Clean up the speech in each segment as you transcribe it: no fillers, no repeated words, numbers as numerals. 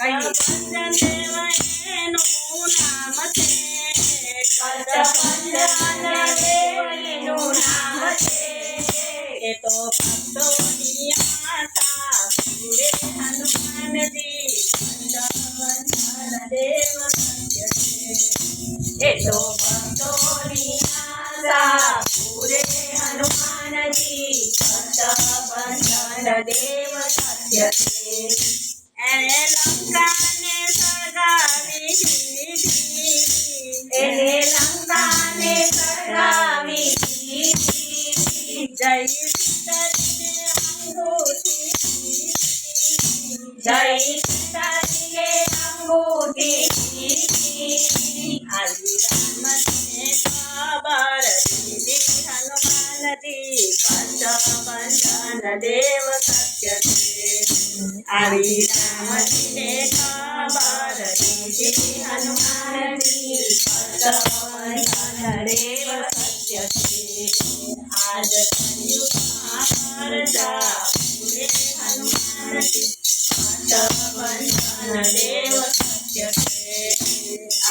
કચ્છભંજન દેવ એનું નામ છે, કચ્છભંજન દેવ એનું નામ છે, એ તો ભક્તોની આશા પૂરે હનુમાનજી, કચ્છભંજન દેવ સત્ય છે, એ તો ભક્તોની આશા પૂરે હનુમાનજી, કચ્છભંજન દેવ સત્ય છે, એને લંકાને સળગાવી દીધી, એને લંકાને સળગાવી દીધી, જય સીતાજીને અંગૂઠી દીધી, જય સીતાજીને અંગૂઠી દીધી, આવી રામને ખબર દીધી હનુમાનજી, કચ્છભંજન દેવ સત્ય છે, આવી રામને ખબર દીધી હનુમાનજી, કચ્છભંજન દેવ સત્ય છે, આજ કળિયુગમાં પ્રજા પૂરે હનુમાનજી, કચ્છભંજન દેવ સત્ય છે,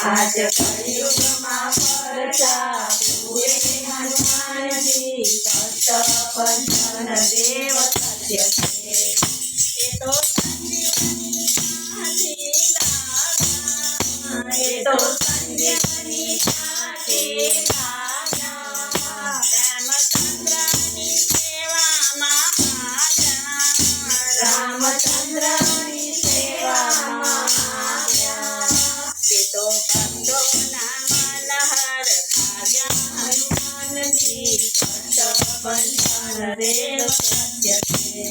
આજ કળિયુગમાં પ્રજા પૂરે હનુમાનજી, કચ્છભંજન દેવ સત્ય છે, એ તો સંજીવની લાગ્યા, એ તો સંજીવની સાથે લાગ્યા, રામચંદ્રની સેવામાં આવ્યા, રામચંદ્રની સેવામાં આવ્યા, એ તો ભક્તોના મનહર ભાવ્યા હનુમાનજી, કચ્છભંજન દેવ સત્ય છે,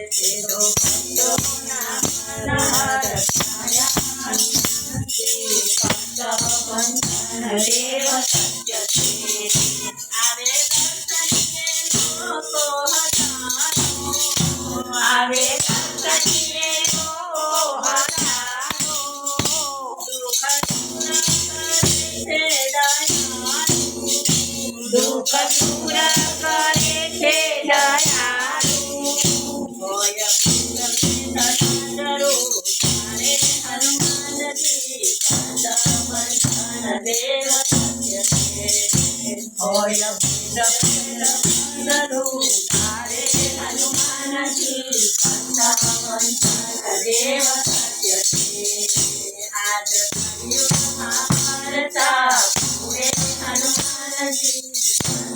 તે તો ભક્તોના મનહર ભાવ્યા હનુમાનજી, કચ્છભંજન દેવ સત્ય છે, આવે દર્શનીએ લોકો હજારો, આવે દર્શનીએ લોકો હજારો, દુઃખ દૂર કરે છે દયાળુ, દુઃખ દૂર કરે છે દયાળુ, હોય પૂર તારે હનુમાનજી, કચ્છભંજન દેવ સત્ય છે, હોય ભૂલ તારે હનુમાનજી, કચ્છભંજન દેવ સત્ય છે, આજ કળિયુગમાં પ્રજા પૂરે હનુમાનજી,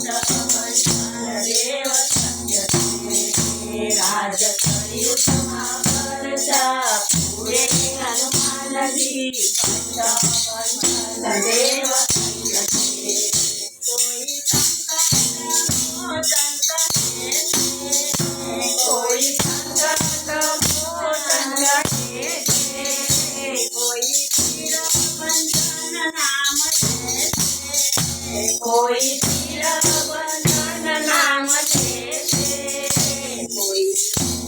કચ્છભંજન દેવ સત્ય છે, રાજ કળિયુગમાં પ્રજા પૂરે હનુમાનજી, કચ્છભંજન દેવ સત્ય છે, કોઈ સંકટ મોચન કહે છે, કોઈ સંકટ મોચન કહે છે, કોઈ પીર બંધન નામ છે, કોઈ તીરબંધન નામ છે, કોઈ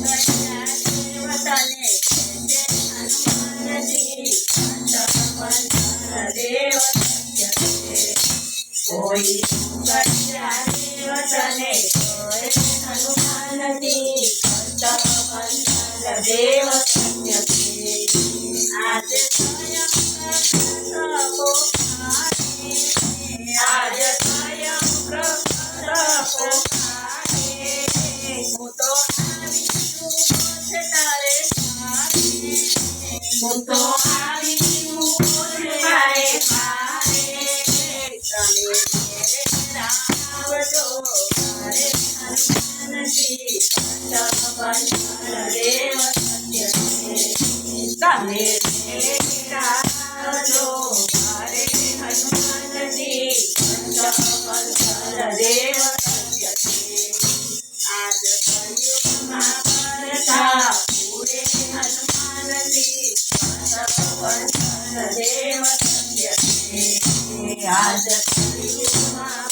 કન્યા દેવતને છે હનુમાનજી, કચ્છભંજન દેવ સત્ય છે, કોઈ કન્યા દેવતને કહે હનુમાનજી, કચ્છભંજન દેવ સત્ય છે, આજે સ્વયં આજ સ્વયં પ્રભુ પોકારે, હું તો આવી છું છે તારે સારે, હું તો આવી છું મારે મારે, તમે ઘેરે આવજો મારે હનુમાનજી, કચ્છભંજન દેવ સત્ય છે, તમે આવજો મારે હનુમાનજી, કચ્છભંજન દેવ સત્ય છે, આજ કળિયુગમાં પ્રજા પૂરે હનુમાનજી, કચ્છભંજન દેવ સત્ય છે, આજ કળિયુગમાં